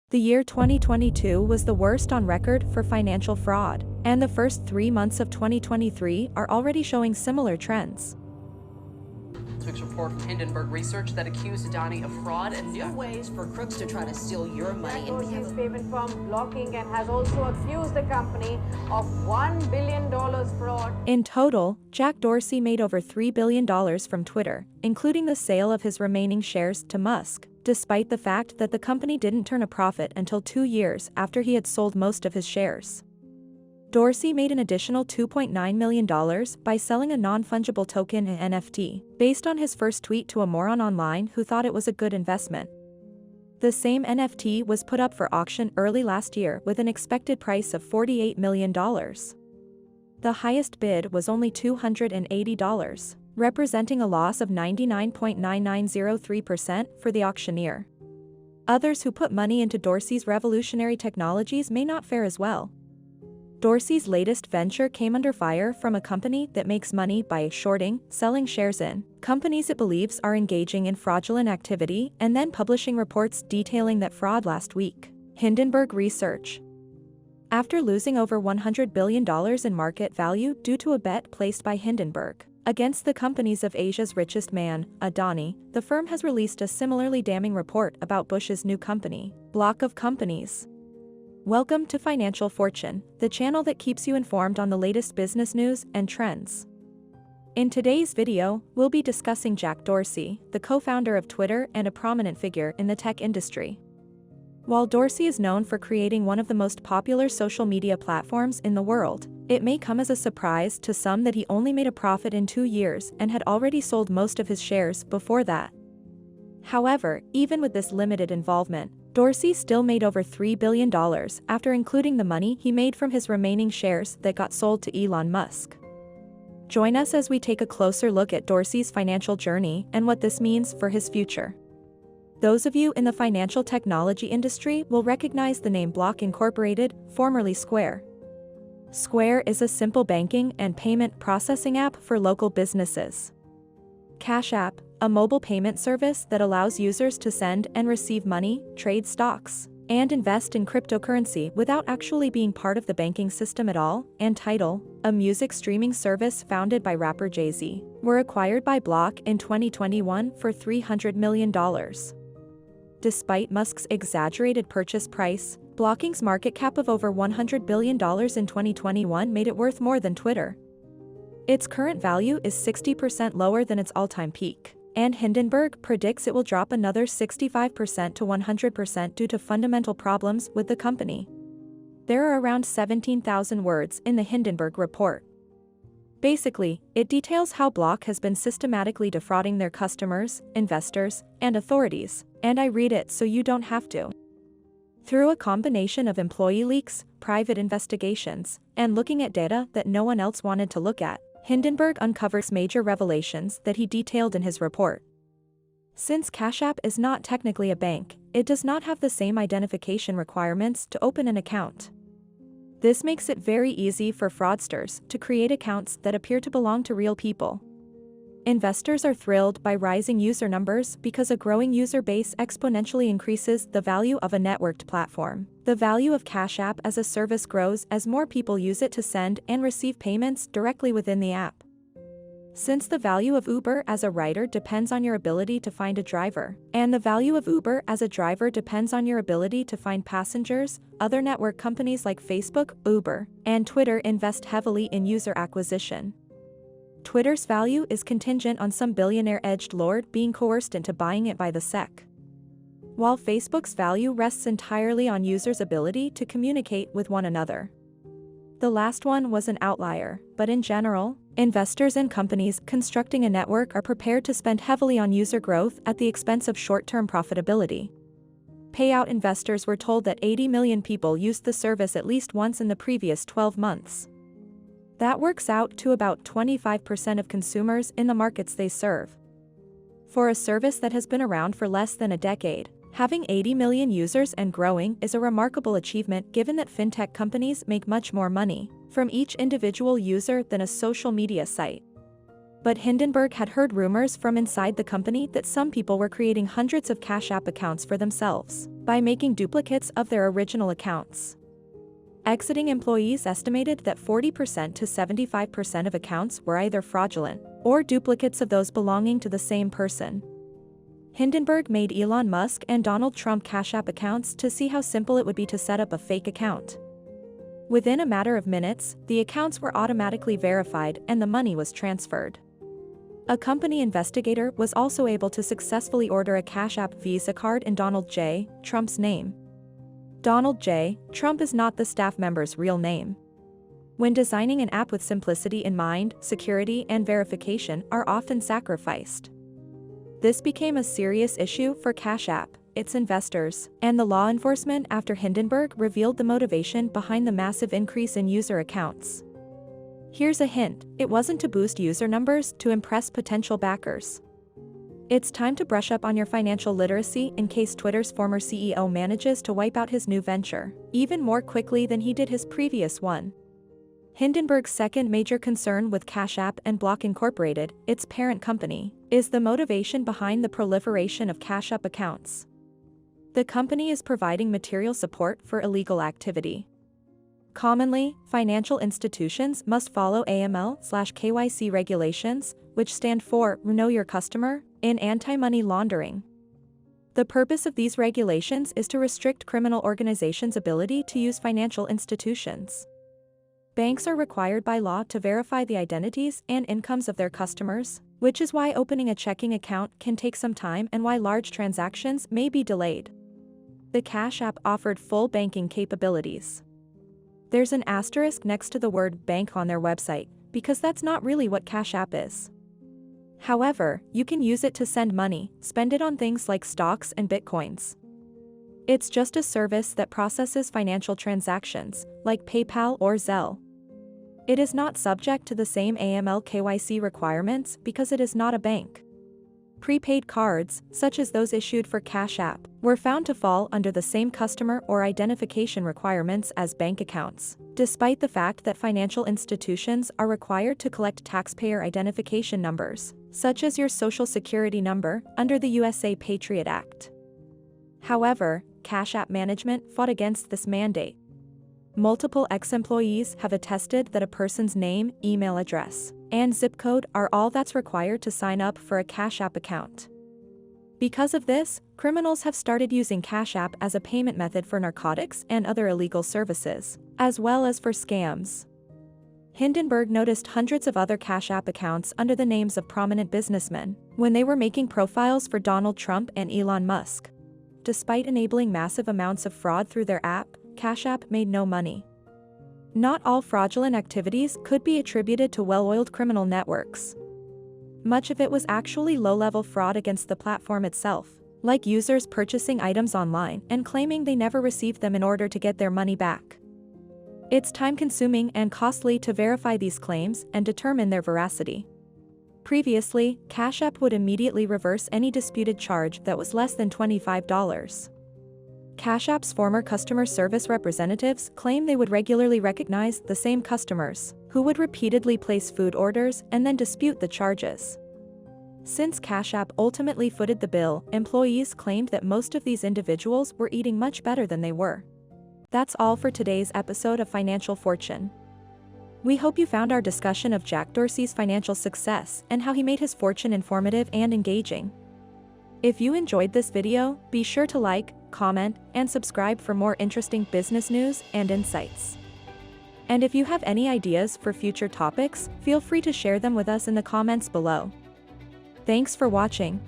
The year 2022 was the worst on record for financial fraud, and the first 3 months of 2023 are already showing similar trends. This week's report from Hindenburg research that accused Adani of fraud and new ways for crooks to try to steal your money. Dorsey's payment firm blocking and has also accused the company of $1 billion fraud. In total, Jack Dorsey made over $3 billion from Twitter, including the sale of his remaining shares to Musk, despite the fact that the company didn't turn a profit until 2 years after he had sold most of his shares. Dorsey made an additional $2.9 million by selling a non-fungible token NFT, based on his first tweet to a moron online who thought it was a good investment. The same NFT was put up for auction early last year with an expected price of $48 million. The highest bid was only $280, representing a loss of 99.9903% for the auctioneer. Others who put money into Dorsey's revolutionary technologies may not fare as well. Dorsey's latest venture came under fire from a company that makes money by shorting, selling shares in companies it believes are engaging in fraudulent activity and then publishing reports detailing that fraud last week. Hindenburg research. After losing over $100 billion in market value due to a bet placed by Hindenburg against the companies of Asia's richest man, Adani, the firm has released a similarly damning report about Bush's new company, block of companies. Welcome to Financial Fortune, the channel that keeps you informed on the latest business news and trends. In today's video, we'll be discussing Jack Dorsey, the co-founder of Twitter and a prominent figure in the tech industry. While Dorsey is known for creating one of the most popular social media platforms in the world, it may come as a surprise to some that he only made a profit in 2 years and had already sold most of his shares before that. However, even with this limited involvement, Dorsey still made over $3 billion after including the money he made from his remaining shares that got sold to Elon Musk. Join us as we take a closer look at Dorsey's financial journey and what this means for his future. Those of you in the financial technology industry will recognize the name Block Incorporated, formerly Square. Square is a simple banking and payment processing app for local businesses. Cash App, a mobile payment service that allows users to send and receive money, trade stocks, and invest in cryptocurrency without actually being part of the banking system at all, and Tidal, a music streaming service founded by rapper Jay-Z, were acquired by Block in 2021 for $300 million. Despite Musk's exaggerated purchase price, Blocking's market cap of over $100 billion in 2021 made it worth more than Twitter. Its current value is 60% lower than its all-time peak, and Hindenburg predicts it will drop another 65% to 100% due to fundamental problems with the company. There are around 17,000 words in the Hindenburg report. Basically, it details how Block has been systematically defrauding their customers, investors, and authorities, and I read it so you don't have to. Through a combination of employee leaks, private investigations, and looking at data that no one else wanted to look at, Hindenburg uncovers major revelations that he detailed in his report. Since Cash App is not technically a bank, it does not have the same identification requirements to open an account. This makes it very easy for fraudsters to create accounts that appear to belong to real people. Investors are thrilled by rising user numbers because a growing user base exponentially increases the value of a networked platform. The value of Cash App as a service grows as more people use it to send and receive payments directly within the app. Since the value of Uber as a rider depends on your ability to find a driver, and the value of Uber as a driver depends on your ability to find passengers, other network companies like Facebook, Uber, and Twitter invest heavily in user acquisition. Twitter's value is contingent on some billionaire edged lord being coerced into buying it by the SEC. While Facebook's value rests entirely on users' ability to communicate with one another. The last one was an outlier, but in general, investors and companies constructing a network are prepared to spend heavily on user growth at the expense of short-term profitability. Payout investors were told that 80 million people used the service at least once in the previous 12 months. That works out to about 25% of consumers in the markets they serve. For a service that has been around for less than a decade, having 80 million users and growing is a remarkable achievement given that fintech companies make much more money from each individual user than a social media site. But Hindenburg had heard rumors from inside the company that some people were creating hundreds of Cash App accounts for themselves, by making duplicates of their original accounts. Exiting employees estimated that 40% to 75% of accounts were either fraudulent or duplicates of those belonging to the same person. Hindenburg made Elon Musk and Donald Trump Cash App accounts to see how simple it would be to set up a fake account. Within a matter of minutes, the accounts were automatically verified and the money was transferred. A company investigator was also able to successfully order a Cash App Visa card in Donald J. Trump's name. Donald J. Trump is not the staff member's real name. When designing an app with simplicity in mind, security and verification are often sacrificed. This became a serious issue for Cash App, its investors, and the law enforcement after Hindenburg revealed the motivation behind the massive increase in user accounts. Here's a hint: it wasn't to boost user numbers to impress potential backers. It's time to brush up on your financial literacy in case Twitter's former CEO manages to wipe out his new venture, even more quickly than he did his previous one. Hindenburg's second major concern with Cash App and Block Incorporated, its parent company, is the motivation behind the proliferation of Cash App accounts. The company is providing material support for illegal activity. Commonly, financial institutions must follow AML/KYC regulations, which stand for Know Your Customer, in anti-money laundering. The purpose of these regulations is to restrict criminal organizations' ability to use financial institutions. Banks are required by law to verify the identities and incomes of their customers, which is why opening a checking account can take some time and why large transactions may be delayed. The Cash App offered full banking capabilities. There's an asterisk next to the word bank on their website, because that's not really what Cash App is. However, you can use it to send money, spend it on things like stocks and bitcoins. It's just a service that processes financial transactions, like PayPal or Zelle. It is not subject to the same AML/KYC requirements because it is not a bank. Prepaid cards, such as those issued for Cash App, were found to fall under the same customer or identification requirements as bank accounts, despite the fact that financial institutions are required to collect taxpayer identification numbers, such as your Social Security number, under the USA Patriot Act. However, Cash App management fought against this mandate. Multiple ex-employees have attested that a person's name, email address, and zip code are all that's required to sign up for a Cash App account. Because of this, criminals have started using Cash App as a payment method for narcotics and other illegal services, as well as for scams. Hindenburg noticed hundreds of other Cash App accounts under the names of prominent businessmen when they were making profiles for Donald Trump and Elon Musk. Despite enabling massive amounts of fraud through their app, Cash App made no money. Not all fraudulent activities could be attributed to well-oiled criminal networks. Much of it was actually low-level fraud against the platform itself, like users purchasing items online and claiming they never received them in order to get their money back. It's time-consuming and costly to verify these claims and determine their veracity. Previously, Cash App would immediately reverse any disputed charge that was less than $25. Cash App's former customer service representatives claim they would regularly recognize the same customers, who would repeatedly place food orders and then dispute the charges. Since Cash App ultimately footed the bill, employees claimed that most of these individuals were eating much better than they were. That's all for today's episode of Financial Fortune. We hope you found our discussion of Jack Dorsey's financial success and how he made his fortune informative and engaging. If you enjoyed this video, be sure to like, comment, and subscribe for more interesting business news and insights. And if you have any ideas for future topics, feel free to share them with us in the comments below. Thanks for watching.